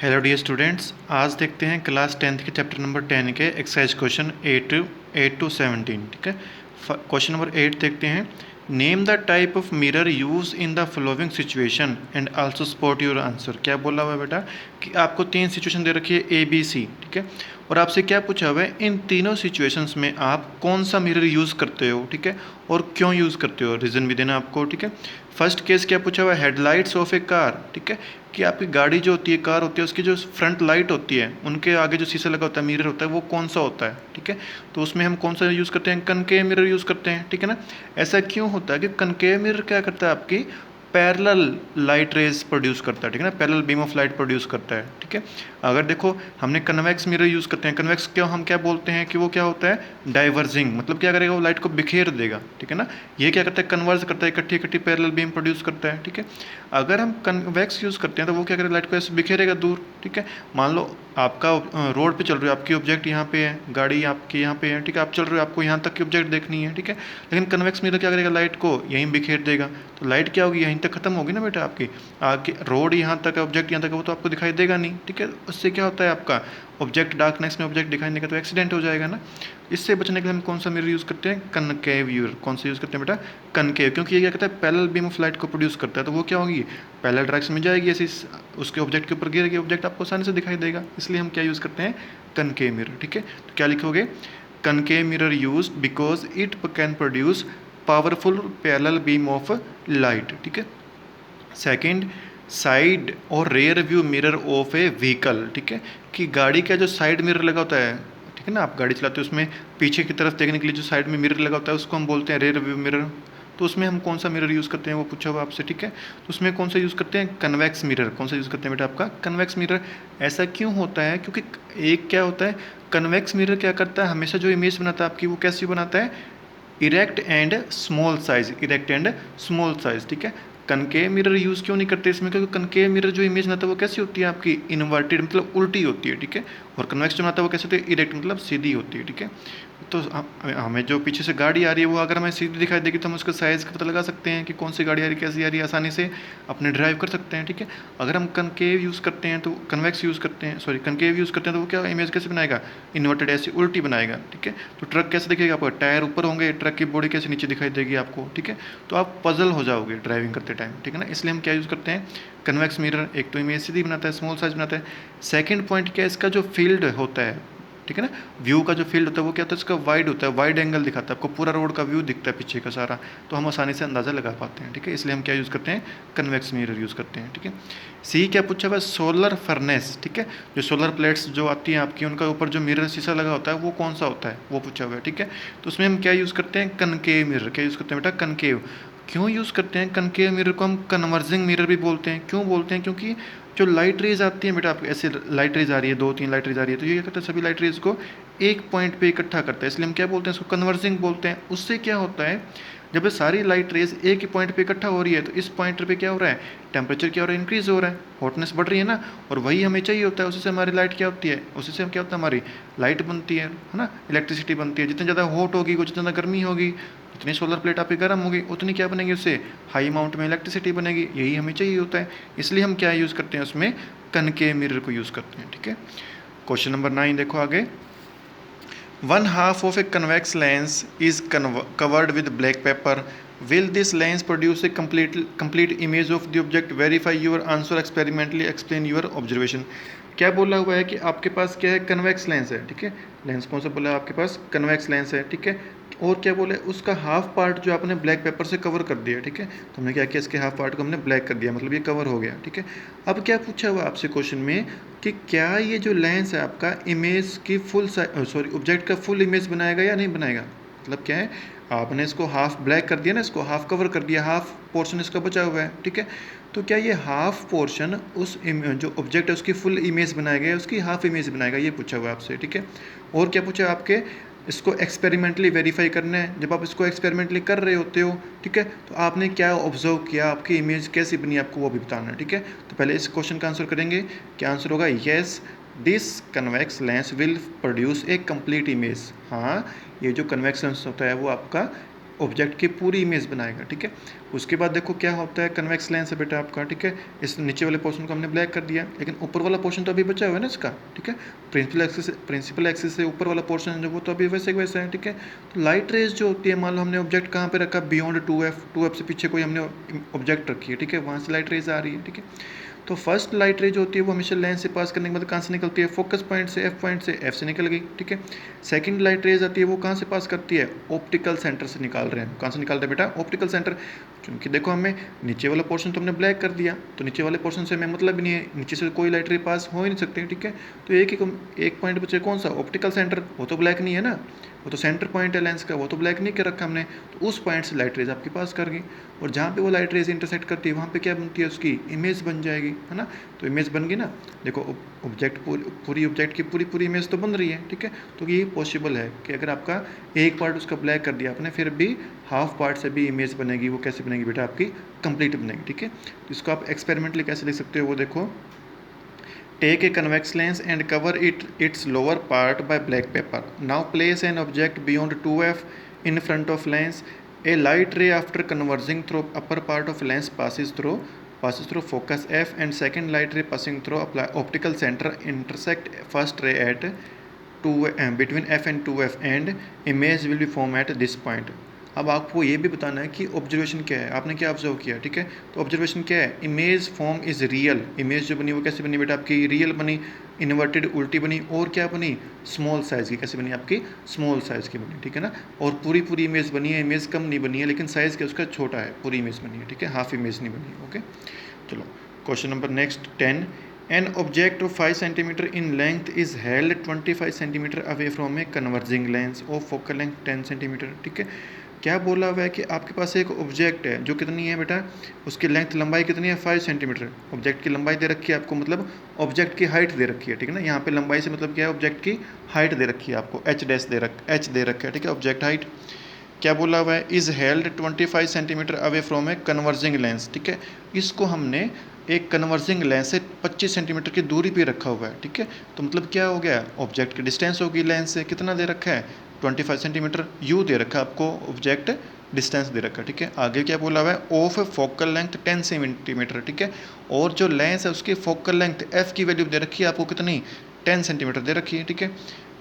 Hello dear students, आज देखते हैं क्लास 10th के चैप्टर नंबर 10 के एक्सरसाइज क्वेश्चन 8 to 17। ठीक है, क्वेश्चन नंबर 8 देखते हैं। Name the type of mirror use in the following situation and also spot your answer. क्या बोला हुआ है बेटा कि आपको 3 सिचुएशन दे रखी है ए बी सी। ठीक है, और आपसे क्या पूछा हुआ है, इन तीनों सिचुएशंस में आप कौन सा मिरर यूज़ करते हो। ठीक है, और क्यों यूज़ करते हो, रीज़न भी देना आपको। ठीक है, फर्स्ट केस क्या पूछा हुआ है, हेडलाइट्स ऑफ ए कार। ठीक है, कि आपकी गाड़ी जो होती है, कार होती है, उसकी जो फ्रंट लाइट होती है, उनके आगे जो शीशा लगा होता है, मिरर होता है, वो कौन सा होता है। ठीक है, तो उसमें हम कौन सा यूज़ करते हैं, कनकेव मिरर यूज़ करते हैं। ठीक है ना, ऐसा क्यों होता है कि कनकेव मिरर क्या करता है, आपकी पैरेलल लाइट रेज प्रोड्यूस करता है। ठीक है ना, parallel beam of light produce करता है। ठीक है, अगर देखो हमने कन्वेक्स मिरर यूज़ करते हैं, कन्वेक्स क्यों हम क्या बोलते हैं कि वो क्या होता है, डाइवर्जिंग, मतलब क्या करेगा, वो लाइट को बिखेर देगा। ठीक है ना, ये क्या करता है, कन्वर्ज करता है, इकट्ठी इकट्ठी पैरेलल बीम प्रोड्यूस करता है। ठीक है, अगर हम कन्वेक्स यूज़ करते हैं तो वो क्या करेगा, लाइट को ऐसे बिखेरेगा दूर। ठीक है, मान लो आपका रोड पे चल रहे हो, आपकी ऑब्जेक्ट यहाँ पे है, गाड़ी आपकी यहाँ पे है। ठीक है, आप चल रहे हो, आपको यहाँ तक की ऑब्जेक्ट देखनी है। ठीक है, लेकिन कन्वेक्स मिरर क्या करेगा, लाइट को यहीं बिखेर देगा। तो लाइट क्या होगी, यहीं तक खत्म होगी ना बेटा आपकी। आगे रोड यहाँ तक है, ऑब्जेक्ट यहाँ तक है, वो तो आपको दिखाई देगा नहीं। ठीक है, उससे क्या होता है, आपका ऑब्जेक्ट डार्कनेस में ऑब्जेक्ट दिखाई देगा तो एक्सीडेंट हो जाएगा ना। इससे बचने के लिए हम कौन सा मिरर यूज़ करते हैं, कनकेव मिरर। कौन सा यूज़ करते हैं बेटा, कनकेव, क्योंकि ये क्या करता है, पैरेलल बीम ऑफ लाइट को प्रोड्यूस करता है। तो वो क्या होगी, पैरेलल डायरेक्शन में जाएगी, ऐसे उसके ऑब्जेक्ट के ऊपर गिरेगी, ऑब्जेक्ट आपको आसानी से दिखाई देगा। इसलिए हम क्या यूज़ करते हैं, कनकेव मिरर। ठीक है, तो क्या लिखोगे, concave mirror use because it can produce powerful parallel beam of light. ठीक है, सेकंड, साइड और rear view mirror of A vehicle. ठीक है, कि गाड़ी का जो साइड मिरर लगा होता है, ठीक है ना, आप गाड़ी चलाते हो, उसमें पीछे की तरफ देखने के लिए जो साइड में मिरर लगा होता है, उसको हम बोलते हैं रेयर व्यू मिरर। तो उसमें हम कौन सा मिरर यूज़ करते हैं, वो पूछा हुआ आपसे। ठीक है, तो उसमें कौन सा यूज़ करते हैं, कन्वेक्स मिरर। कौन सा यूज़ करते हैं बेटा, आपका कन्वेक्स मिरर। ऐसा क्यों होता है, क्योंकि एक क्या होता है, कन्वेक्स मिरर क्या करता है, हमेशा जो इमेज बनाता है आपकी, वो कैसी बनाता है, erect and small size, erect and small size. ठीक है, कनकेव मिरर यूज़ क्यों नहीं करते इसमें, क्योंकि कनकेव मिरर जो इमेज बनाता है वो कैसी होती है, आपकी इन्वर्टेड, मतलब उल्टी होती है। ठीक है, और कन्वेक्स जो बनाता है वो कैसे होती है, इरेक्ट, मतलब सीधी होती है। ठीक है, तो हमें जो पीछे से गाड़ी आ रही है वो अगर हमें सीधी दिखाई देगी तो हम उसका साइज़ का पता लगा सकते हैं कि कौन सी गाड़ी आ रही है, कैसी आ रही है, आसानी से अपने ड्राइव कर सकते हैं। ठीक है, अगर हम कनकेव यूज़ करते हैं तो कन्वेक्स यूज़ करते हैं, सॉरी कनकेव यूज़ करते हैं, तो वो क्या इमेज कैसे बनाएगा, इन्वर्टेड, ऐसी उल्टी बनाएगा। ठीक है, तो ट्रक कैसे दिखेगा आपको, टायर ऊपर होंगे, ट्रक की बॉडी कैसे नीचे दिखाई देगी आपको। ठीक है, तो आप पजल हो जाओगे ड्राइविंग करते टाइम। ठीक है ना, इसलिए हम क्या यूज़ करते हैं, कन्वेक्स मिरर। एक तो इमेज सीधी बनाता है, स्मॉल साइज बनाता है। सेकंड पॉइंट क्या है, इसका जो फील्ड होता है, ठीक है ना, व्यू का जो फील्ड होता है वो क्या होता है, इसका वाइड होता है, वाइड एंगल दिखाता है, आपको पूरा रोड का व्यू दिखता है पीछे का सारा, तो हम आसानी से अंदाज़ा लगा पाते हैं। ठीक है, इसलिए हम क्या यूज़ करते हैं, कन्वेक्स मिरर यूज़ करते हैं। ठीक है, सी क्या पूछा हुआ है, सोलर फर्नेस। ठीक है, जो सोलर प्लेट्स जो आती हैं आपकी, उनका ऊपर जो मिरर शीशा लगा होता है वो कौन सा होता है, वो पूछा हुआ है। ठीक है, तो उसमें हम क्या यूज़ करते हैं, कनकेव मिरर। क्या यूज़ करते हैं बेटा, कनकेव। क्यों यूज़ करते हैं कनकेव मिरर को, हम कन्वर्जिंग मिरर भी बोलते हैं। क्यों बोलते हैं, क्योंकि जो लाइट रेज आती है बेटा, आप ऐसे लाइट रेज आ रही है, 2-3 लाइट रेज आ रही है, तो ये क्या करता है, सभी लाइट रेज को एक पॉइंट पे इकट्ठा करता है, इसलिए हम क्या बोलते हैं, इसको कन्वर्जिंग बोलते हैं। उससे क्या होता है, जब ये सारी लाइट रेज एक ही पॉइंट पे इकट्ठा हो रही है, तो इस पॉइंट पे क्या हो रहा है, टेम्परेचर क्या हो रहा है, इंक्रीज हो रहा है, हॉटनेस बढ़ रही है ना, और वही हमें चाहिए होता है, उसी से हमारी लाइट क्या होती है, उसी से क्या होता है, हमारी लाइट बनती है ना, इलेक्ट्रिसिटी बनती है। जितनी ज़्यादा हॉट होगी, जितनी ज़्यादा गर्मी होगी, जितनी सोलर प्लेट आपकी गर्म होगी, उतनी क्या बनेगी, उससे हाई अमाउंट में इलेक्ट्रिसिटी बनेगी। यही हमें चाहिए होता है, इसलिए हम क्या यूज़ करते हैं, उसमें कनकेव मिरर को यूज़ करते हैं। ठीक है, क्वेश्चन नंबर 9 देखो आगे। One half of a convex lens is covered with black paper. Will this lens produce a complete image of the object? Verify your answer experimentally. Explain your observation. क्या बोला हुआ है कि आपके पास क्या है, कन्वेक्स लेंस है। ठीक है, लेंस कौन सा बोला है आपके पास, कन्वेक्स लेंस है। ठीक है, और क्या बोले, उसका हाफ पार्ट जो आपने ब्लैक पेपर से कवर कर दिया। ठीक है, तो हमने क्या किया, इसके हाफ पार्ट को हमने ब्लैक कर दिया, मतलब ये कवर हो गया। ठीक है, अब क्या पूछा हुआ आपसे क्वेश्चन में कि क्या ये जो लेंस है आपका इमेज की ऑब्जेक्ट का फुल इमेज बनाएगा या नहीं बनाएगा। मतलब क्या है, आपने इसको हाफ ब्लैक कर दिया ना, इसको हाफ कवर कर दिया, हाफ पोर्शन इसका बचा हुआ है। ठीक है, तो क्या ये हाफ पोर्शन उस जो ऑब्जेक्ट है उसकी फुल इमेज बनाएगा या उसकी हाफ इमेज बनाएगा, ये पूछा हुआ है आपसे। ठीक है, और क्या पूछा आपके, इसको एक्सपेरिमेंटली वेरीफाई करना है। जब आप इसको एक्सपेरिमेंटली कर रहे होते हो, ठीक है, तो आपने क्या ऑब्जर्व किया, आपकी इमेज कैसी बनी, आपको वो भी बताना है। ठीक है, तो पहले इस क्वेश्चन का आंसर करेंगे। क्या आंसर होगा, yes this convex lens will produce a complete image. हाँ, ये जो कन्वेक्स लेंस होता है वो आपका ऑब्जेक्ट की पूरी इमेज बनाएगा, ठीक है। उसके बाद देखो क्या होता है, कन्वेक्स लेंस है बेटा आपका, ठीक है। इस नीचे वाले पोर्शन को हमने ब्लैक कर दिया, लेकिन ऊपर वाला पोर्शन तो अभी बचा हुआ है ना इसका, ठीक है। प्रिंसिपल एक्सिस से ऊपर वाला पोर्शन जो वो तो अभी वैसे वैसे है, ठीक है। तो लाइट रेज जो होती है, मान लो हमने ऑब्जेक्ट कहाँ पे रखा, बियॉन्ड 2F से पीछे कोई हमने ऑब्जेक्ट रखी है, ठीक है, वहाँ से लाइट रेज आ रही है, ठीक है। तो फर्स्ट लाइट रे जो होती है वो हमेशा लेंस से पास करने के बाद कहाँ से निकलती है, फोकस पॉइंट से, एफ पॉइंट से, एफ से निकल गई, ठीक है। सेकंड लाइट रेज आती है वो कहाँ से पास करती है, ऑप्टिकल सेंटर से निकाल रहे हैं, कहाँ से निकाल रहे हैं बेटा, ऑप्टिकल सेंटर। क्योंकि देखो हमें नीचे वाला पोर्शन तो हमने ब्लैक कर दिया, तो नीचे वाले पोर्शन से हमें मतलब ही नहीं है, नीचे से कोई लाइट रे पास हो ही नहीं सकती, ठीक है। तो एक पॉइंट बचे कौन सा, ऑप्टिकल सेंटर, वो तो ब्लैक नहीं है ना, वो तो सेंटर पॉइंट है लेंस का, वो तो ब्लैक नहीं कर रखा हमने, तो उस पॉइंट से लाइट रेज आपके पास कर गई, और जहाँ पे वो लाइट रेज इंटरसेक्ट करती है वहाँ पे क्या बनती है, उसकी इमेज बन जाएगी, है ना। तो इमेज बन गई ना, देखो ऑब्जेक्ट पूरी ऑब्जेक्ट की पूरी इमेज तो बन रही है, ठीक है। तो ये पॉसिबल है कि अगर आपका एक पार्ट उसका ब्लैक कर दिया आपने, फिर भी हाफ पार्ट से भी इमेज बनेगी, वो कैसे बनेगी बेटा, आपकी कंप्लीट बनेगी, ठीक है। तो इसको आप एक्सपेरिमेंटली कैसे लिख सकते हो, वो देखो, take a convex lens and cover its lower part by black paper. Now place an object beyond 2F in front of lens. A light ray after converging through upper part of lens passes through focus F, and second light ray passing through optical center intersect first ray at 2 between F and 2F, and image will be formed at this point. अब आपको ये भी बताना है कि observation क्या है, आपने क्या ऑब्जर्व किया, ठीक है। तो ऑब्जर्वेशन क्या है, image form is real, image जो बनी वो कैसे बनी बेटा, आपकी रियल बनी, इन्वर्टेड उल्टी बनी, और क्या बनी, स्मॉल साइज़ की, कैसे बनी, आपकी स्मॉल साइज़ की बनी, ठीक है ना। और पूरी इमेज बनी है, इमेज कम नहीं बनी है, लेकिन साइज़ क्या उसका छोटा है, पूरी इमेज बनी है, ठीक है, हाफ इमेज नहीं बनी है, ओके। चलो question number next 10, an object of 5 centimetre in length is held 25 centimetre away from a converging lens of focal length 10 centimetre, ठीक है। क्या बोला हुआ है कि आपके पास एक ऑब्जेक्ट है जो कितनी है बेटा, उसकी लेंथ लंबाई कितनी है, 5 सेंटीमीटर। ऑब्जेक्ट की लंबाई दे रखी है आपको, मतलब ऑब्जेक्ट की हाइट दे रखी है, ठीक है ना। यहाँ पे लंबाई से मतलब क्या है, ऑब्जेक्ट की हाइट दे रखी है आपको, एच दे रखा है, ठीक है, ऑब्जेक्ट हाइट। क्या बोला हुआ है, is held 25 centimetre away from a converging lens, ठीक है। इसको हमने एक कन्वर्जिंग लेंस से 25 सेंटीमीटर की दूरी पे रखा हुआ है, ठीक है। तो मतलब क्या हो गया, ऑब्जेक्ट की डिस्टेंस होगी लेंस से, कितना दे रखा है, 25 सेंटीमीटर, यू दे रखा है आपको, ऑब्जेक्ट डिस्टेंस दे रखा है, ठीक है। आगे क्या बोला हुआ है, ऑफ फोकल लेंथ 10 सेंटीमीटर, ठीक है। और जो लेंस है उसकी फोकल लेंथ एफ की वैल्यू दे रखी है आपको, कितनी, 10 सेंटीमीटर दे रखी है, ठीक है।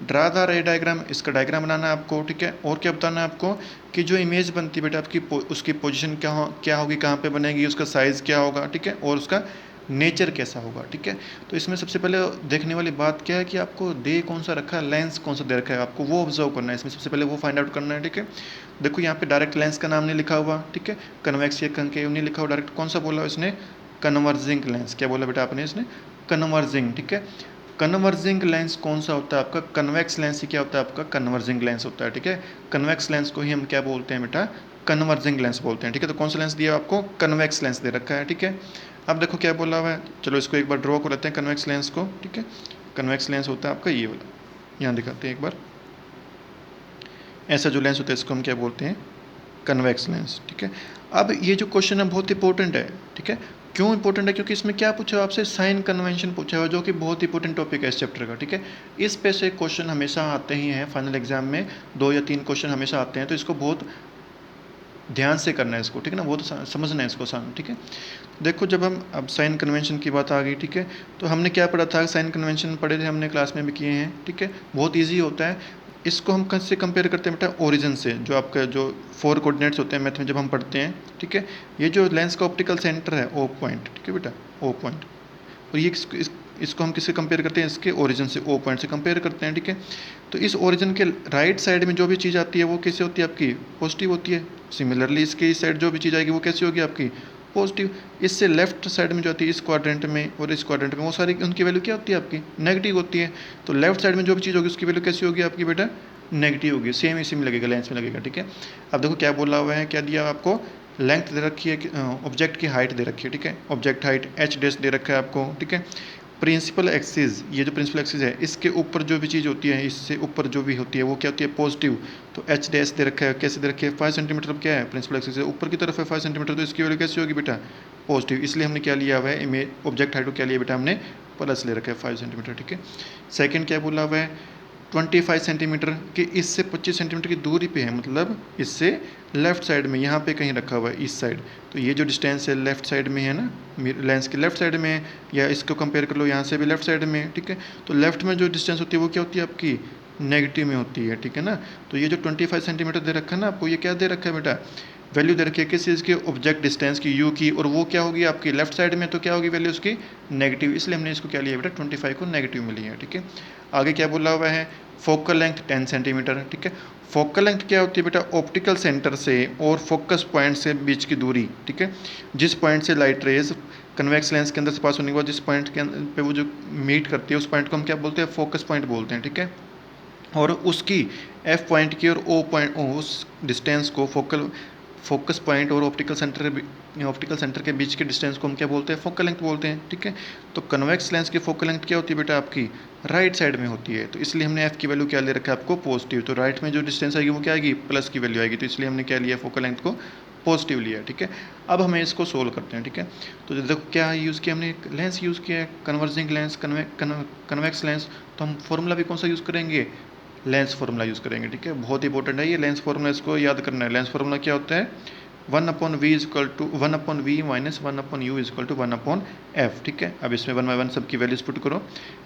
ड्रा द रे डायग्राम, इसका डायग्राम बनाना है आपको, ठीक है। और क्या बताना है आपको कि जो इमेज बनती है बेटा आपकी, उसकी पोजीशन क्या होगी, कहाँ पे बनेगी, उसका साइज़ क्या होगा, ठीक है, और उसका नेचर कैसा होगा, ठीक है। तो इसमें सबसे पहले देखने वाली बात क्या है कि आपको दे कौन सा रखा है, लेंस कौन सा दे रखा है, आपको वो ऑब्जर्व करना है, इसमें सबसे पहले वो फाइंड आउट करना है, ठीक है। देखो यहाँ पे डायरेक्ट लेंस का नाम नहीं लिखा हुआ, ठीक है, कन्वेक्स या कंकेव नहीं लिखा हुआ, डायरेक्ट कौन सा बोला इसने, कन्वर्जिंग लेंस। क्या बोला बेटा आपने, इसने कन्वर्जिंग, ठीक है। कन्वर्जिंग लेंस कौन सा होता है आपका, कन्वेक्स लेंस ही क्या होता है आपका, कन्वर्जिंग लेंस होता है, ठीक है। कन्वेक्स लेंस को ही हम क्या बोलते हैं बेटा, कन्वर्जिंग लेंस बोलते हैं, ठीक है। तो कौन सा लेंस दिया आपको, कन्वेक्स लेंस दे रखा है, ठीक है। अब देखो क्या बोला हुआ है, चलो इसको एक बार ड्रॉ कर लेते हैं कन्वेक्स लेंस को, ठीक है। कन्वेक्स लेंस होता है आपका ये वाला, यहाँ दिखाते हैं एक बार, ऐसा जो लेंस होता है इसको हम क्या बोलते हैं, कन्वेक्स लेंस, ठीक है। अब ये जो क्वेश्चन है बहुत इंपॉर्टेंट है, ठीक है। क्यों इंपॉर्टेंट है, क्योंकि इसमें क्या पूछा हुआ आपसे, साइन कन्वेंशन पूछा हुआ, जो कि बहुत इंपॉर्टेंट टॉपिक है इस चैप्टर का, ठीक है। इस पे से क्वेश्चन हमेशा आते ही हैं फाइनल एग्जाम में, 2 या 3 क्वेश्चन हमेशा आते हैं, तो इसको बहुत ध्यान से करना है इसको, ठीक है ना, बहुत समझना है इसको सान, ठीक है। देखो जब हम अब साइन कन्वेंशन की बात आ गई, ठीक है, तो हमने क्या पढ़ा था, साइन कन्वेंशन पढ़े थे हमने, क्लास में भी किए हैं, ठीक है। बहुत ईजी होता है, इसको हम किससे कंपेयर करते हैं बेटा, ओरिजिन से, जो आपका जो 4 कोऑर्डिनेट्स होते हैं मैथ में जब हम पढ़ते हैं, ठीक है। ये जो लेंस का ऑप्टिकल सेंटर है, ओ पॉइंट, ठीक है बेटा, ओ पॉइंट, और ये इसको हम किससे कंपेयर करते हैं, इसके ओरिजिन से, ओ पॉइंट से कंपेयर करते हैं, ठीक है। तो इस ओरिजिन के राइट साइड में जो भी चीज़ आती है वो कैसे होती है आपकी, पॉजिटिव होती है। सिमिलरली इसके इस साइड जो भी चीज़ आएगी वो कैसी होगी आपकी, पॉजिटिव। इससे लेफ्ट साइड में जो आती है, इस क्वाड्रेंट में और इस क्वाड्रेंट में, वो सारी उनकी वैल्यू क्या होती है आपकी, नेगेटिव होती है। तो लेफ्ट साइड में जो भी चीज़ होगी उसकी वैल्यू कैसी होगी आपकी बेटा, नेगेटिव होगी, सेम इसी में लगेगा, लेंस में लगेगा, ठीक है। अब देखो क्या बोला हुआ है, क्या दिया आपको, लेंथ दे रखी है, ऑब्जेक्ट की हाइट दे रखी है, ठीक है, ऑब्जेक्ट हाइट एच डैश दे रखा है आपको, ठीक है। प्रिंसिपल एक्सिस, ये जो प्रिंसिपल एक्सिस है इसके ऊपर जो भी चीज़ होती है, इससे ऊपर जो भी होती है वो क्या होती है, पॉजिटिव। तो एच डैश दे रखा है, कैसे दे रखी है, 5 सेंटीमीटर, अब क्या है, प्रिंसिपल एक्सिस है ऊपर की तरफ है 5 सेंटीमीटर, तो इसकी वैल्यू कैसी होगी बेटा, पॉजिटिव। इसलिए हमने क्या लिया हुआ है, इमेज ऑब्जेक्ट हाइट को क्या लिया बेटा हमने, प्लस ले रखा है 5 सेंटीमीटर, ठीक है। सेकंड क्या बोला हुआ है, 25 सेंटीमीटर के इससे 25 सेंटीमीटर की दूरी पे है, मतलब इससे लेफ़्ट साइड में यहाँ पे कहीं रखा हुआ है इस साइड। तो ये जो डिस्टेंस है लेफ़्ट साइड में है ना, लेंस के लेफ़्ट साइड में है, या इसको कंपेयर कर लो यहाँ से भी लेफ़्ट साइड में है, ठीक है। तो लेफ़्ट में जो डिस्टेंस होती है वो क्या होती है आपकी, नेगेटिव में होती है, ठीक है ना। तो ये जो 25 सेंटीमीटर दे रखा है ना आपको, ये क्या दे रखा है बेटा, वैल्यू दे रखी है किस चीज़ की, ऑब्जेक्ट डिस्टेंस की यू की, और वो क्या होगी आपकी लेफ्ट साइड में, तो क्या होगी वैल्यू उसकी नेगेटिव, इसलिए हमने इसको क्या लिया बेटा 25 को नेगेटिव में लिया है, ठीक है। आगे क्या बोला हुआ है, फोकल लेंथ 10 सेंटीमीटर, ठीक है। फोकल लेंथ क्या होती है बेटा, ऑप्टिकल सेंटर से और फोकस पॉइंट से बीच की दूरी, ठीक है। जिस पॉइंट से लाइट रेज कन्वेक्स लेंस के अंदर से पास होने के बाद जिस पॉइंट के पे वो जो मीट करती है उस पॉइंट को हम क्या बोलते हैं, फोकस पॉइंट बोलते हैं, ठीक है। और उसकी एफ पॉइंट की और ओ पॉइंट उस डिस्टेंस को फोकस पॉइंट और ऑप्टिकल सेंटर के बीच के डिस्टेंस को हम क्या बोलते हैं, फोकल लेंथ बोलते हैं, ठीक है। तो कन्वेक्स लेंस की फोकल लेंथ क्या होती है बेटा आपकी, राइट साइड में होती है, तो इसलिए हमने एफ की वैल्यू क्या ले रखा है आपको, पॉजिटिव। तो राइट में जो डिस्टेंस आएगी वो क्या आएगी, प्लस की वैल्यू आएगी, तो इसलिए हमने क्या लिया, फोकल लेंथ को पॉजिटिव लिया, ठीक है। अब हमें इसको सोल्व करते हैं, ठीक है। तो देखो क्या यूज़ किया हमने, लेंस यूज़ किया है, कन्वर्जिंग लेंस, कन्वेक्स लेंस, तो हम फॉर्मूला भी कौन सा यूज़ करेंगे, लेंस फार्मूला यूज़ करेंगे, ठीक है। बहुत इंपॉर्टेंट है ये लेंस फार्मूला, इसको याद करना है। लेंस फार्मूला क्या होता है, 1/v equal to 1/v minus 1/u equal to 1/f, ठीक है। अब इसमें 1 बाई 1 सबकी वैल्यूज पुट करो,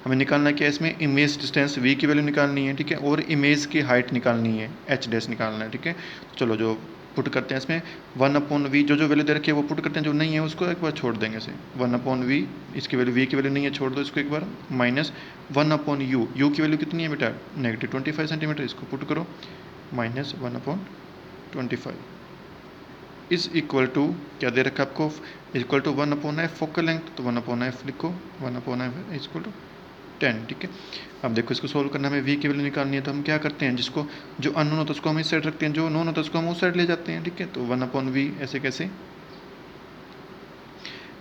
हमें निकालना क्या है इसमें, इमेज डिस्टेंस v की वैल्यू निकालनी है, ठीक है, और इमेज की हाइट निकालनी है, h डैश निकालना है, ठीक है। चलो जो पुट करते हैं इसमें 1/v, जो वैल्यू दे रखी है वो पुट करते हैं, जो नहीं है उसको एक बार छोड़ देंगे से, 1/v, इसकी वैल्यू v की वैल्यू नहीं है छोड़ दो इसको एक बार, माइनस 1/u, u की वैल्यू कितनी है बेटा, नेगेटिव 25 सेंटीमीटर, इसको पुट करो, माइनस 1/25 इज इक्वल टू क्या दे रखा है आपको, equal to 1/f focal length, तो 1/f लिखो, 1/f इक्वल टू 10, ठीक है। अब देखो इसको सोल्व करना, हमें v की वैल्यू निकालनी है, तो हम क्या करते हैं, जिसको जो अननोन होता है उसको हम इस साइड रखते हैं, जो नोन होता है उसको हम उस साइड ले जाते हैं, ठीक है। तो 1/v ऐसे कैसे,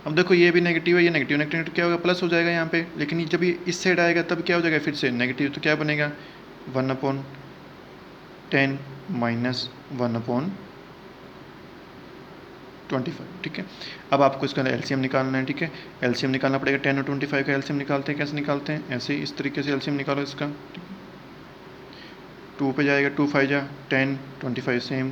अब देखो ये भी नेगेटिव है, ये नेगेटिव नेगेटिव क्या होगा, प्लस हो जाएगा यहाँ पे, लेकिन जब ये इस साइड आएगा तब क्या हो जाएगा फिर से नेगेटिव, तो क्या बनेगा 1/10 माइनस 1/25, ठीक है। अब आपको इसका एलसीएम निकालना है, ठीक है। एलसीएम निकालना पड़ेगा, 10 और 25 का एलसीएम निकालते हैं, कैसे निकालते हैं, ऐसे इस तरीके से एलसीएम निकालो इसका, ठीक है। 2 पे जाएगा, 2 5 जा 10, 25 सेम,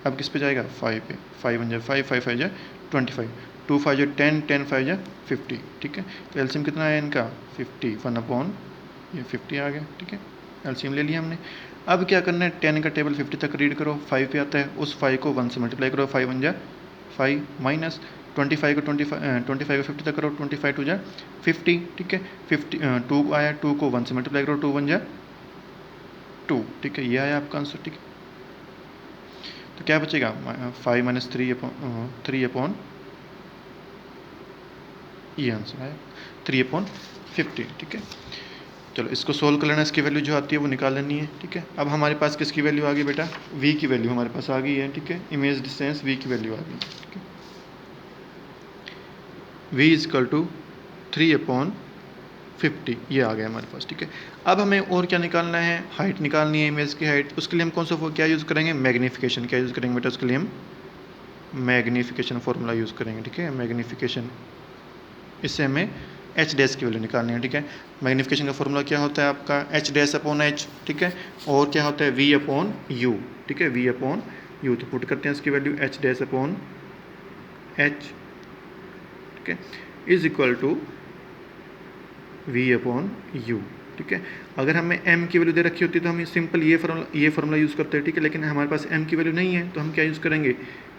अब किस पे जाएगा 5 पे, 5 1 जा 5, 5 5 जा 25, 2 5 जा 10, 10 5 जा 50, ठीक है। तो एलसीएम कितना आया इनका 50, 1/, ये 50 आ गया, ठीक है। एलसीएम ले लिया हमने। अब क्या करना है, 10 का टेबल 50 तक रीड करो, 5 पे आता है, उस 5 को 1 से मल्टीप्लाई करो, 5 1 जा 5 माइनस 25 को 25 को 50 तक करो, 25 2 जा 50, ठीक है। 2 आया, 2 को 1 से मल्टीप्लाई करो, 2 1 जा 2, ठीक है। ये आया आपका आंसर, ठीक है। तो क्या बचेगा 5 माइनस 3/, ये आंसर आया 3/50, ठीक है। चलो इसको सोल्व कर लेना, इसकी वैल्यू जो आती है वो निकाल लेनी है, ठीक है। अब हमारे पास किसकी वैल्यू आ गई बेटा, v की वैल्यू हमारे पास आ गई है, ठीक है। इमेज डिस्टेंस v की वैल्यू आ गई, ठीक है। v इक्वल टू 3/50, ये आ गया हमारे पास, ठीक है। अब हमें और क्या निकालना है, हाइट निकालनी है, इमेज की हाइट। उसके लिए हम कौन सा क्या यूज़ करेंगे, मैग्नीफिकेशन, क्या यूज़ करेंगे बेटा, उसके लिए हम मैग्नीफिकेशन फॉर्मूला यूज़ करेंगे, ठीक है। मैग्नीफिकेशन, इससे हमें एच डैश की वैल्यू निकालनी है, ठीक है। मैग्नीफिकेशन का फॉर्मूला क्या होता है आपका, एच डैश अपॉन एच, ठीक है। और क्या होता है v/u, ठीक है, v/u, तो पुट करते हैं इसकी value H dash upon H, ठीक है, इज इक्वल टू v/u, ठीक है। अगर हमें m की वैल्यू दे रखी होती है तो हम सिंपल ये फार्मूला यूज़ करते हैं, ठीक है। लेकिन हमारे पास m की वैल्यू नहीं है तो हम क्या यूज़ करेंगे,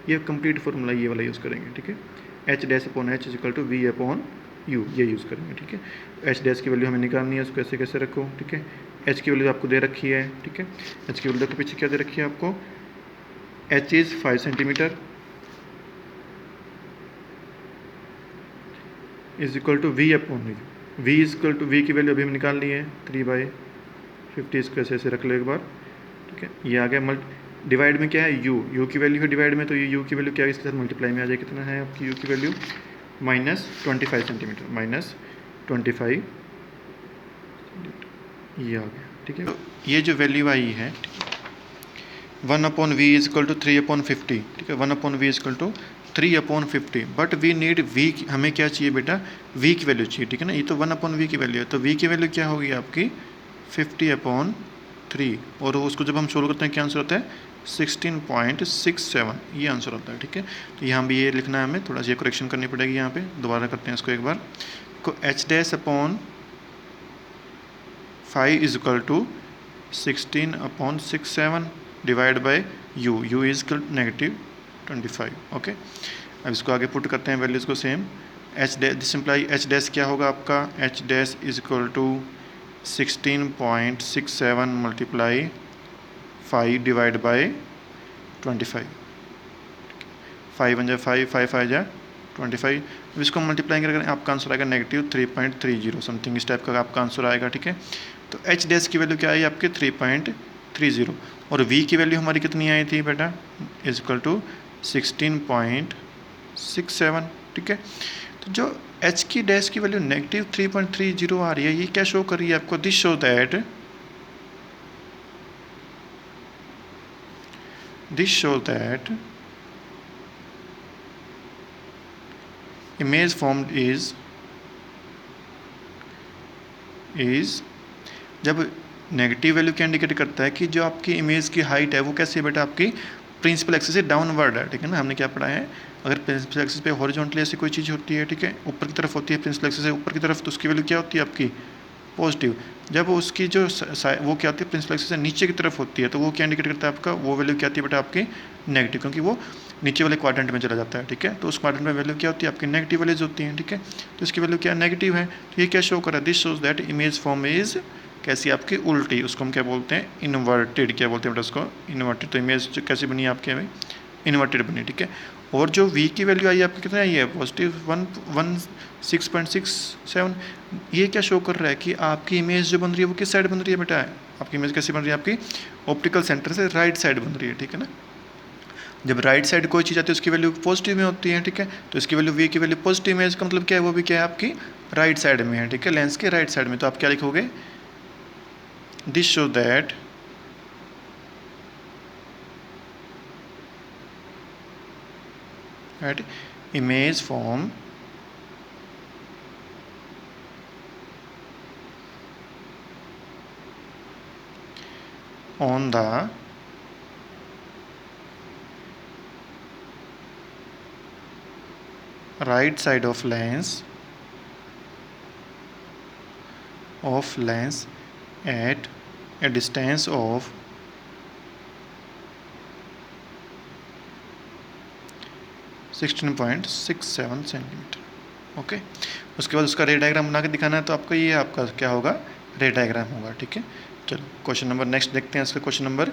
ये कंप्लीट फार्मूला ये वाला यूज़ करेंगे, ठीक है। H dash upon H is equal to v/u, ये यूज़ करेंगे, ठीक है। एच डैश की वैल्यू हमें निकालनी है, उसको ऐसे कैसे रखो, ठीक है। एच की वैल्यू आपको दे रखी है, ठीक है। एच की वैल्यू देखो पीछे क्या दे रखी है आपको, H is 5 centimetre is equal to v/u, v is equal to v की वैल्यू अभी हम निकाल ली है 3/50, इसको ऐसे रख लो एक बार, ठीक है। ये आ गया, डिवाइड में क्या है u की वैल्यू है डिवाइड में, तो ये u की वैल्यू क्या है, इसके साथ मल्टीप्लाई में आ जाए, कितना है आपकी u की वैल्यू, माइनस 25 सेंटीमीटर, माइनस 25, ये आ गया, ठीक है। ये जो वैल्यू आई है 1/v इज इक्वल टू 3/50, ठीक है। 1/v is equal to 3/50, but we need v, हमें क्या चाहिए बेटा, v की वैल्यू चाहिए, ठीक है ना। ये तो 1/v की वैल्यू है, तो v की वैल्यू क्या होगी आपकी 50/3 और उसको जब हम सोल्व करते हैं क्या आंसर आता है 16.67, ये आंसर होता है। ठीक है, तो यहाँ भी ये लिखना है हमें, थोड़ा सा करेक्शन करनी पड़ेगी यहाँ पे। दोबारा करते हैं इसको एक बार को h'/5 is equal to 16/67 divide by u is -25। Okay, अब इसको आगे पुट करते हैं वैल्यूज़ को सेम। दिस इम्प्लाई h' क्या होगा आपका, h' is equal to 16.67 multiply 5 divide by 25। 5 बन जाए 5, 5 आ जाए 25। अब इसको मल्टीप्लाई करें आपका आंसर आएगा -3.30 समथिंग, इस टाइप का आपका आंसर आएगा। ठीक है, तो h' की वैल्यू क्या आई आपके 3.30 और v की वैल्यू हमारी कितनी आई थी बेटा, इज इक्वल टू 16.67। ठीक है, तो जो h की डैश की वैल्यू -3.30 आ रही है, ये क्या शो कर रही है आपको, this show that image formed is जब नेगेटिव वैल्यू क्या इंडिकेट करता है कि जो आपकी इमेज की हाइट है वो कैसी है बेटा, आपकी प्रिंसिपल एक्सिस से डाउनवर्ड है। ठीक है ना, हमने क्या पढ़ा है, अगर प्रिंसिपल एक्सिस पे हॉरिजॉन्टली ऐसी कोई चीज़ होती है, ठीक है, ऊपर की तरफ होती है, प्रिंसिपल एक्सिस से ऊपर की तरफ, तो उसकी वैल्यू क्या होती है आपकी पॉजिटिव। जब उसकी जो वो क्या होती है प्रिंसिपल एक्सिस से नीचे की तरफ होती है, तो वो क्या इंडिकेट करता है आपका, वो वैल्यू क्या आती है बेटा आपकी नेगेटिव, क्योंकि वो नीचे वाले क्वाड्रेंट में चला जाता है। ठीक है, तो उस क्वाड्रेंट में वैल्यू क्या होती है आपकी नेगेटिव वैल्यूज होती हैं। ठीक है, तो इसकी वैल्यू क्या नेगेटिव है, तो ये क्या शो कर रहा है, this shows that image form is कैसी आपकी उल्टी, उसको हम क्या बोलते हैं इन्वर्टेड, क्या बोलते हैं बेटा उसको इन्वर्टेड। तो इमेज कैसी बनी है आपके में इन्वर्टेड बनी। ठीक है, और जो v की वैल्यू आई है आपकी कितना आई है पॉजिटिव 16.67, ये क्या शो कर रहा है कि आपकी इमेज जो बन रही है वो किस साइड बन रही है बेटा, आपकी इमेज कैसी बन रही है, आपकी ऑप्टिकल सेंटर से राइट साइड बन रही है। ठीक है ना, जब राइट साइड कोई चीज़ आती है उसकी वैल्यू पॉजिटिव में होती है। ठीक है, तो इसकी वैल्यू v की वैल्यू पॉजिटिव में, इसका मतलब क्या है, वो भी क्या है आपकी राइट साइड में है। ठीक है, लेंस के राइट साइड में, तो आप क्या लिखोगे, this show that at image form on the right side of lens at a distance of 16.67 centimetre. Okay, उसके बाद उसका रे डायग्राम बना के दिखाना है, तो आपको ये आपका क्या होगा रे डायग्राम होगा। ठीक है, चलो क्वेश्चन नंबर नेक्स्ट देखते हैं इसका question number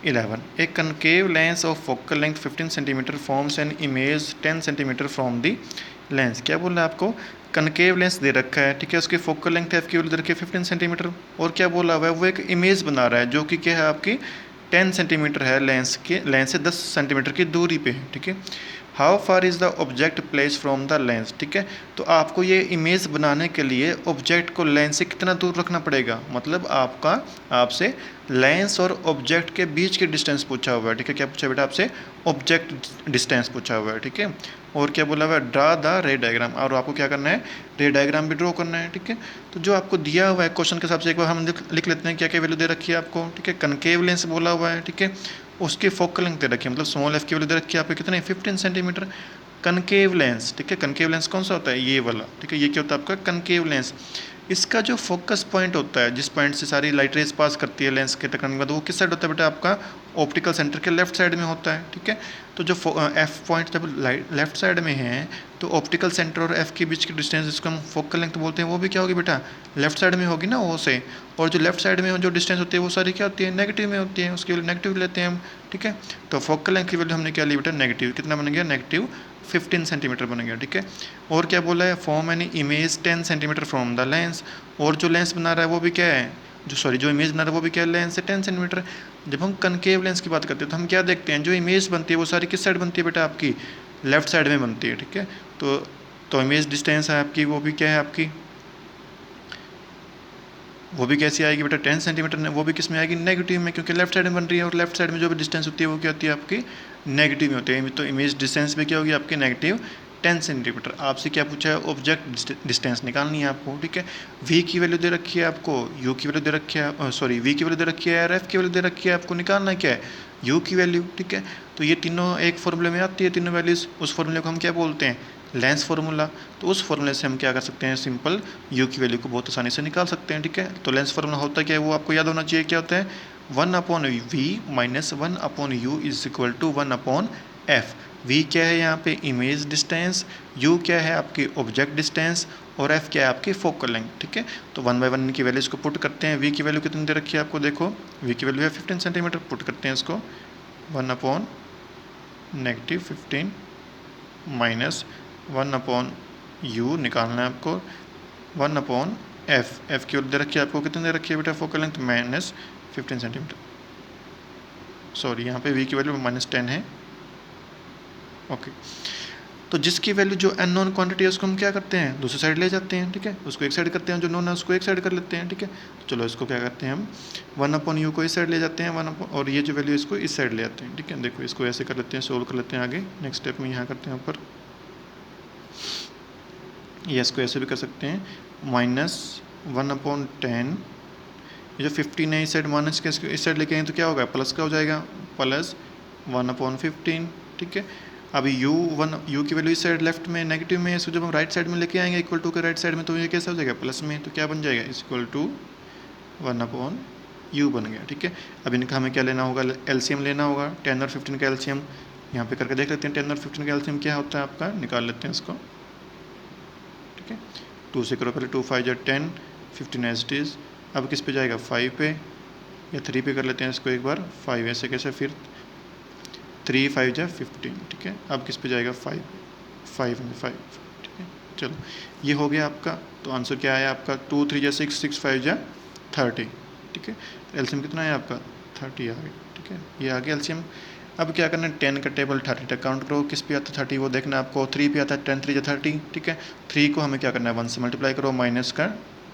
11। A concave lens of focal length 15 centimetre forms an image 10 centimetre from the lens. क्या बोल रहा है आपको, कनकेव लेंस दे रखा है। ठीक है, उसकी फोकल लेंथ एफ की वैल्यू दे रखी है 15 सेंटीमीटर, और क्या बोला हुआ है, वो एक इमेज बना रहा है जो कि क्या है आपकी 10 सेंटीमीटर है, लेंस से 10 सेंटीमीटर की दूरी पे है। ठीक है, how far is the object place from the lens. ठीक है, तो आपको ये इमेज बनाने के लिए ऑब्जेक्ट को लेंस से कितना दूर रखना पड़ेगा, मतलब आपसे लेंस और ऑब्जेक्ट के बीच के डिस्टेंस पूछा हुआ है। ठीक है, क्या पूछा बेटा आपसे, ऑब्जेक्ट डिस्टेंस पूछा हुआ है। ठीक है, और क्या बोला हुआ है, ड्रा द रे डायग्राम, और आपको क्या करना है रे डायग्राम भी ड्रॉ करना है। ठीक है, तो जो आपको दिया हुआ है क्वेश्चन के हिसाब से एक बार हम लिख लेते हैं क्या क्या वैल्यू दे रखी है आपको। ठीक है, कनकेव लेंस बोला हुआ है। ठीक है, उसकी फोकल लेंथ दे रखी है, मतलब स्मॉल एफ की वैल्यू दे रखी है आपको कितने 15 सेंटीमीटर। कनकेव लेंस, ठीक है, कनकेव लेंस कौन सा होता है, ये वाला। ठीक है, ये क्या होता है आपका कनकेव लेंस। इसका जो फोकस पॉइंट होता है, जिस पॉइंट से सारी लाइट रेज पास करती है लेंस के टकराने के बाद, वो किस साइड होता है बेटा आपका ऑप्टिकल सेंटर के लेफ्ट साइड में होता है। ठीक है, तो जो एफ पॉइंट जब लेफ्ट साइड में है, तो ऑप्टिकल सेंटर और एफ के बीच की डिस्टेंस जिसको हम फोकल लेंथ बोलते हैं, वो भी क्या होगी बेटा लेफ्ट साइड में होगी ना ओ से। और जो लेफ्ट साइड में जो डिस्टेंस होती है वो सारी क्या होती है नेगेटिव में होती है, उसकी वैल्यू नेगेटिव लेते हैं हम। ठीक है, तो फोकल लेंथ की वैल्यू हमने क्या ली बेटा नेगेटिव, कितना बन गया नेगेटिव 15 सेंटीमीटर बन गया। ठीक है, और क्या बोला है, form any image 10 centimetre from the lens, और जो लेंस बना रहा है वो भी क्या है, जो इमेज बना रहा है वो भी क्या है लेंस से 10 सेंटीमीटर। जब हम कनकेव लेंस की बात करते हैं तो हम क्या देखते हैं, जो इमेज बनती है वो सारी किस साइड बनती है बेटा आपकी लेफ्ट साइड में बनती है। ठीक है, तो इमेज डिस्टेंस है आपकी, वो भी क्या है आपकी, वो भी कैसी आएगी बेटा 10 सेंटीमीटर, वो भी किस में आएगी नेगेटिव में, क्योंकि लेफ्ट साइड में बन रही है, और लेफ्ट साइड में जो भी डिस्टेंस होती है वो क्या होती है आपकी नेगेटिव में होती है। तो इमेज डिस्टेंस भी क्या होगी आपकी नेगेटिव 10 सेंटीमीटर। आपसे क्या पूछा है, ऑब्जेक्ट डिस्टेंस निकालनी है आपको, ठीक है। v की वैल्यू दे रखी है आपको, u की वैल्यू दे रखी है, सॉरी v की वैल्यू दे रखी है और f की वैल्यू दे रखी है, आपको निकालना क्या है, u की वैल्यू, ठीक है। तो ये तीनों एक फॉर्मूले में आती है, तीनों वैल्यूज, उस फॉर्मूले को हम क्या बोलते हैं, लेंस फार्मूला। तो उस फॉर्मूले से हम क्या कर सकते हैं, सिंपल u की वैल्यू को बहुत आसानी से निकाल सकते हैं, ठीक है। तो लेंस फार्मूला होता क्या है, वो आपको याद होना चाहिए, क्या होता है, 1/v minus 1/u is equal to 1/f। v क्या है यहाँ पे, इमेज डिस्टेंस, u क्या है आपकी ऑब्जेक्ट डिस्टेंस, और f क्या है आपकी फोकल लेंथ, ठीक है। तो 1/1 की वैल्यूज को पुट करते हैं। v की वैल्यू कितनी दे रखी है आपको, देखो v की वैल्यू है 15 सेंटीमीटर, पुट करते हैं इसको, 1/-15 माइनस 1/u निकालना है आपको, 1/f। f की वैल्यू दे रखी है आपको, कितनी दे रखी है बेटा, फोकल लेंथ -15 सेंटीमीटर, सॉरी यहाँ पे v की वैल्यू -10 है, ओके। तो जिसकी वैल्यू जो अननोन क्वांटिटी है उसको हम क्या करते हैं, दूसरी साइड ले जाते हैं, ठीक है। उसको एक साइड करते हैं, जो नोन है उसको एक साइड कर लेते हैं, ठीक है। तो चलो इसको क्या करते हैं हम, 1/u को इस साइड ले जाते हैं, और ये जो वैल्यू इसको इस साइड ले जाते हैं, ठीक है। देखो इसको ऐसे कर लेते हैं, सोल्व कर लेते हैं आगे, नेक्स्ट स्टेप में यहाँ करते हैं ऊपर, ये इसको ऐसे भी कर सकते हैं, -1/10, ये जो 15 है इस साइड माइनस के इस साइड लेके आए तो क्या होगा, प्लस का हो जाएगा, प्लस 1/15, ठीक है। अभी u की वैल्यू इस साइड लेफ्ट में नेगेटिव में है, इसको जब हम राइट साइड में लेके आएंगे इक्वल टू के राइट साइड में, तो ये कैसा हो जाएगा, प्लस में, तो क्या बन जाएगा, इक्वल टू 1/u बन गया, ठीक है। अब इनका हमें क्या लेना होगा, एलसीएम लेना होगा, 10 और 15 का एलसीएम यहाँ पे करके देख लेते हैं, 10 और 15 का एलसीएम क्या होता है आपका, निकाल लेते हैं इसको, ठीक है। 2 से करो पहले, 2 5 जा 10, 15 एज इट इज़। अब किस पे जाएगा, 5 पे या 3 पे कर लेते हैं इसको एक बार, 5 ऐसे कैसे, फिर 3 5 जा 15, ठीक है। अब किस पे जाएगा, 5 5, ठीक है। चलो ये हो गया आपका, तो आंसर क्या आया आपका, 2 3 जा 6, 6 5 जा 30, ठीक है। एलसीएम कितना है आपका, 30 आ गया, ठीक है। ये आ गया एलसीएम। अब क्या करना है, 10 का टेबल 30 तक काउंट करो, किस पे आता है 30 वो देखना है आपको, 3 पे आता है, 10 3 जा 30, ठीक है। 3 को हमें क्या करना है, 1 से मल्टीप्लाई करो, माइनस का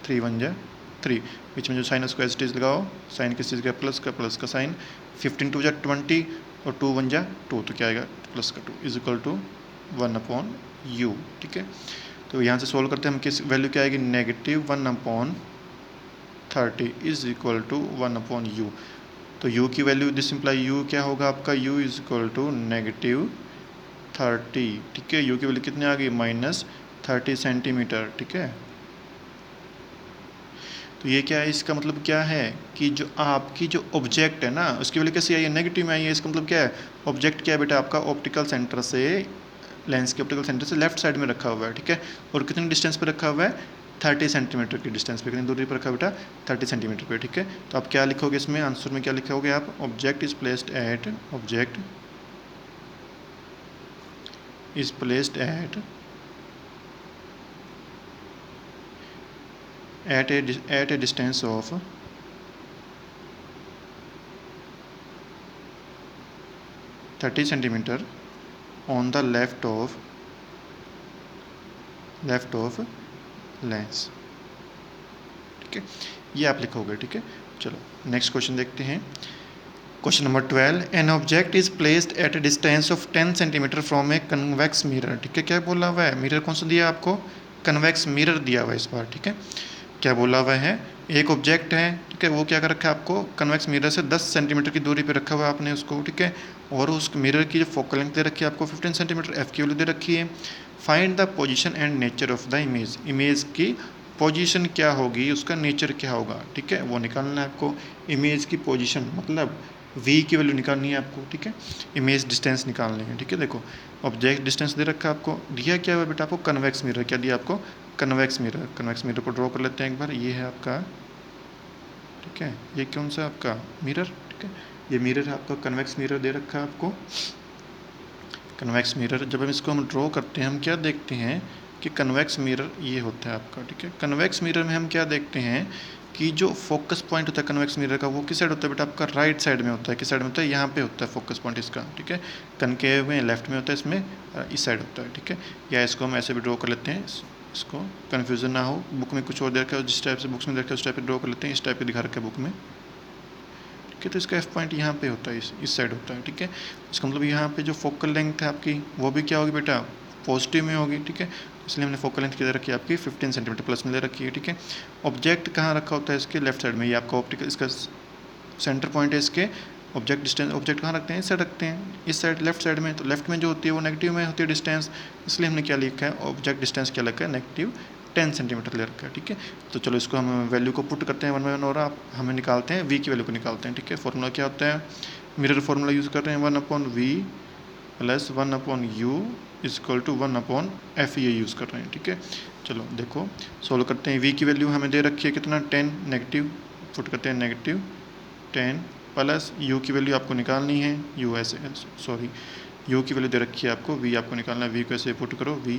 3 1 जा 3, बीच में जो साइन उसको एज इट इज लगाओ, साइन किस चीज़ का, प्लस का साइन, 15 2 जा 20 और 2 1 जा 2, तो क्या आएगा, प्लस का 2 इज इक्वल टू 1/u, ठीक है। तो यहाँ से सोल्व करते हैं हम, किस वैल्यू क्या आएगी, -1/30 इज इक्वल टू 1/u। तो u की वैल्यू, दिस इम्प्लाई u क्या होगा आपका, u इज इक्वल टू -30, ठीक है। u की वैल्यू कितनी आ गई, -30 सेंटीमीटर, ठीक है। तो ये क्या है, इसका मतलब क्या है कि जो आपकी जो ऑब्जेक्ट है ना, उसकी वैल्यू कैसी आई है, नेगेटिव में आई है। इसका मतलब क्या है, ऑब्जेक्ट क्या है बेटा आपका, ऑप्टिकल सेंटर से, लेंस के ऑप्टिकल सेंटर से लेफ्ट साइड में रखा हुआ है, ठीक है। और कितनी डिस्टेंस पे रखा हुआ है, 30 सेंटीमीटर की डिस्टेंस पे, कितनी दूरी पर रखा बेटा, 30 सेंटीमीटर पे, ठीक है। तो आप क्या लिखोगे इसमें, आंसर में क्या लिखोगे आप, object is placed at at a distance of 30 centimeter on the left of lens, ठीक है। ये आप लिखोगे, ठीक है। चलो नेक्स्ट क्वेश्चन देखते हैं, question number 12, an object is placed at A distance of 10 centimetre from a convex mirror, ठीक है। क्या बोला हुआ है, मिरर कौन सा दिया आपको, कन्वेक्स मिरर दिया हुआ है इस बार, ठीक है। क्या बोला हुआ है, एक ऑब्जेक्ट है, ठीक है, वो क्या कर रखा है आपको, कन्वेक्स मिरर से 10 सेंटीमीटर की दूरी पे रखा हुआ है आपने उसको, ठीक है। और उस मिरर की जो फोकल लेंथ दे रखी है आपको 15 सेंटीमीटर, एफ की वैल्यू दे रखी है। Find the position and nature of the image, image की पोजीशन क्या होगी, उसका नेचर क्या होगा, ठीक है, वो निकालना है आपको। इमेज की पोजीशन मतलब v की वैल्यू निकालनी है आपको, ठीक है। इमेज डिस्टेंस निकालनी है, ठीक है। देखो ऑब्जेक्ट डिस्टेंस दे रखा है आपको, दिया क्या हुआ बेटा आपको, कन्वेक्स मिरर, क्या दिया आपको, कन्वेक्स मिरर को ड्रॉ कर लेते हैं एक बार, ये है आपका, ठीक है। ये कौन सा आपका मिरर, ठीक है, ये मिरर है आपका, कन्वेक्स मिरर दे रखा है आपको। कन्वेक्स मिरर जब हम ड्रॉ करते हैं, हम क्या देखते हैं कि कन्वेक्स मिरर ये होता है आपका, ठीक है। कन्वेक्स मिरर में हम क्या देखते हैं कि जो फोकस पॉइंट होता है कन्वेक्स मिरर का, वो किस साइड होता है बेटा आपका, राइट साइड में होता है। किस साइड में होता है, यहाँ पे होता है फोकस पॉइंट इसका, ठीक है। कनकेव में लेफ्ट में होता है, इसमें इस साइड होता है, ठीक है। या इसको हम ऐसे भी ड्रॉ कर लेते हैं, इसको कन्फ्यूजन ना हो, बुक में कुछ और दे रखा है, जिस टाइप से बुक्स में देखा है उस टाइप पे ड्रॉ कर लेते हैं, इस टाइप पे दिखा रखा है बुक में, ठीक है। तो इसका एफ पॉइंट यहाँ पे होता है, इस साइड होता है, ठीक है। इसका मतलब यहाँ पे जो फोकल लेंथ है आपकी, वो भी क्या होगी बेटा, पॉजिटिव में होगी, ठीक है। इसलिए हमने फोकल लेंथ किधर रखी है आपकी 15 सेंटीमीटर प्लस में ले रखी है, ठीक है। ऑब्जेक्ट कहाँ रखा होता है इसके लेफ्ट साइड में, ये आपका ऑप्टिकल इसका सेंटर पॉइंट है इसके। ऑब्जेक्ट डिस्टेंस ऑब्जेक्ट कहाँ रखते हैं, इस साइड रखते हैं, इस साइड लेफ्ट साइड में। तो लेफ्ट में जो होती है वो नेगेटिव में होती है डिस्टेंस, इसलिए हमने क्या लिखा है, ऑब्जेक्ट डिस्टेंस क्या लिखा है, नेगेटिव 10 सेंटीमीटर ले रखा है, ठीक है। तो चलो इसको हम वैल्यू को पुट करते हैं 1 बाई 1 और आप हमें निकालते हैं वी की वैल्यू को निकालते हैं, ठीक है। फॉर्मूला क्या होता है, मिरर फॉर्मूला यूज़ कर रहे हैं 1/v plus 1/u equal to 1/f ये यूज़ कर रहे हैं, ठीक है। चलो देखो सोल्व करते हैं। वी की वैल्यू हमें दे रखी है कितना 10, नेगेटिव पुट करते हैं नेगेटिव 10 प्लस यू की वैल्यू आपको निकालनी है, यू ऐसे सॉरी यू की वैल्यू दे रखी है आपको, वी आपको निकालना है, वी को ऐसे पुट करो, वी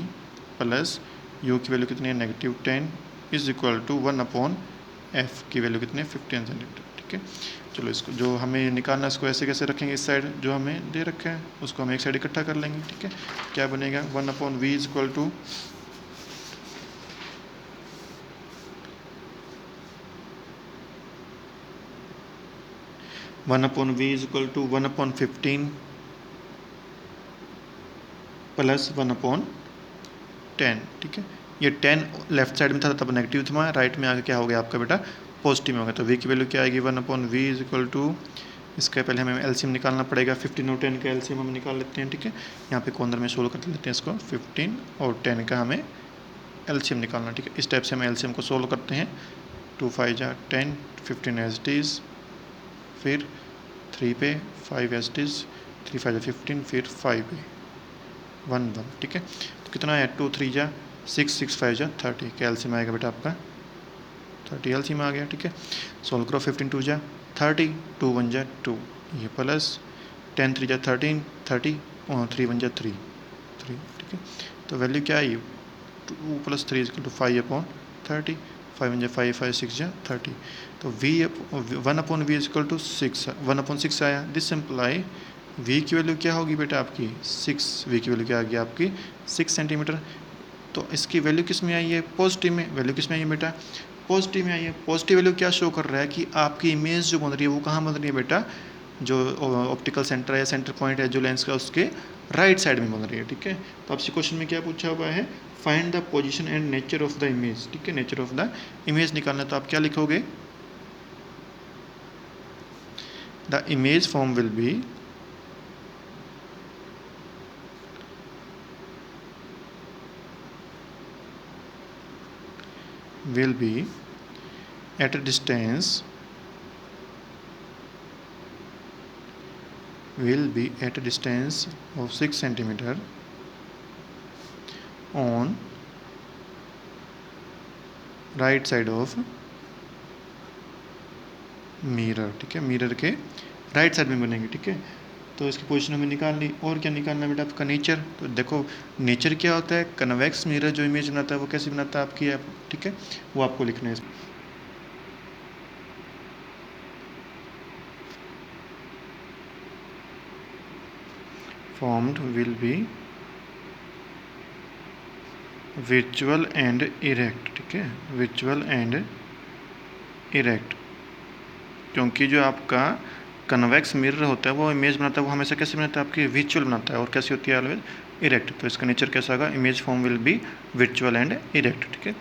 प्लस यू की वैल्यू कितनी है negative 10 is equal to 1/f की वैल्यू कितनी है 15 सेंटीमीटर, ठीक है। चलो इसको जो हमें निकालना है इसको ऐसे कैसे रखेंगे, इस साइड जो हमें दे रखा है उसको हम एक साइड इकट्ठा कर लेंगे, ठीक है। क्या बनेगा 1/v is equal to 1/v is equal to 1/15 plus 1/10, ठीक है। ये 10 लेफ्ट साइड में था तब नेगेटिव था, राइट में आगे क्या हो गया आपका बेटा पॉजिटिव में हो गया। तो v की वैल्यू क्या आएगी 1/v इज इक्वल टू, इसका पहले हमें एलसीएम निकालना पड़ेगा, 15 और 10 का एलसीएम हम निकाल लेते हैं, ठीक है। यहाँ पे कॉर्नर में सोल्व कर लेते हैं इसको, 15 और 10 का हमें एलसीएम निकालना, ठीक है। इस टाइप से हम एलसीएम को सोल्व करते हैं, 2 5 जा 10, 15 एज इट इज़, फिर 3 पे 5 एज इट इज़, 3 5 जा 15, फिर 5 पे 1 1, ठीक है। तो कितना है 2 3 जा 6 6 5 जा 30 का एलसीएम आएगा बेटा आपका 30 एलसीएम आ गया, ठीक है। सोल्व करो 15 2 जा 30, 2 1 जा 2, ये प्लस 10 3 जा 13 30 और 3 1 जा 3 3, ठीक है। तो वैल्यू क्या आई 2 प्लस 3 इज इक्वल टू 5/30, 5 1 जा 5 5 6 जा 30। तो v 1/v is equal to 6 1/6 आया। दिस सिंप्लाई v की वैल्यू क्या होगी बेटा आपकी 6, v की वैल्यू क्या आ गई आपकी 6 सेंटीमीटर। तो इसकी वैल्यू किस में आई है पॉजिटिव में, वैल्यू किस में आई है बेटा पॉजिटिव में आई है। पॉजिटिव वैल्यू क्या शो कर रहा है कि आपकी इमेज जो बन रही है वो कहाँ बन रही है बेटा, जो ऑप्टिकल सेंटर है, सेंटर पॉइंट है जो लेंस का उसके राइट साइड में बन रही है, ठीक है। तो आपसे क्वेश्चन में क्या पूछा हुआ है, find the position and nature of the image, ठीक है। नेचर ऑफ द इमेज निकालना, तो आप क्या लिखोगे, the image form will be at a distance of 6 centimeter on right side of mirror, ठीक है। मिरर के राइट साइड में बनेंगे, ठीक है। तो इसकी पोजीशन हमें निकाल ली। और क्या निकालना है बेटा आपका नेचर। तो देखो नेचर क्या होता है, कन्वेक्स मिरर जो इमेज बनाता है वो कैसे बनाता है आपकी ऐप, ठीक है, वो आपको लिखना है। Formed will be visual and erect, ठीक है, विजुअल एंड इरेक्ट। क्योंकि जो आपका कन्वेक्स मिरर होता है वो इमेज बनाता है, वो हमेशा कैसे बनाता है आपकी विजुअल बनाता है, और कैसी होती है ऑलवेज इरेक्ट। तो इसका नेचर कैसा होगा, image form will be visual and erect, ठीक है।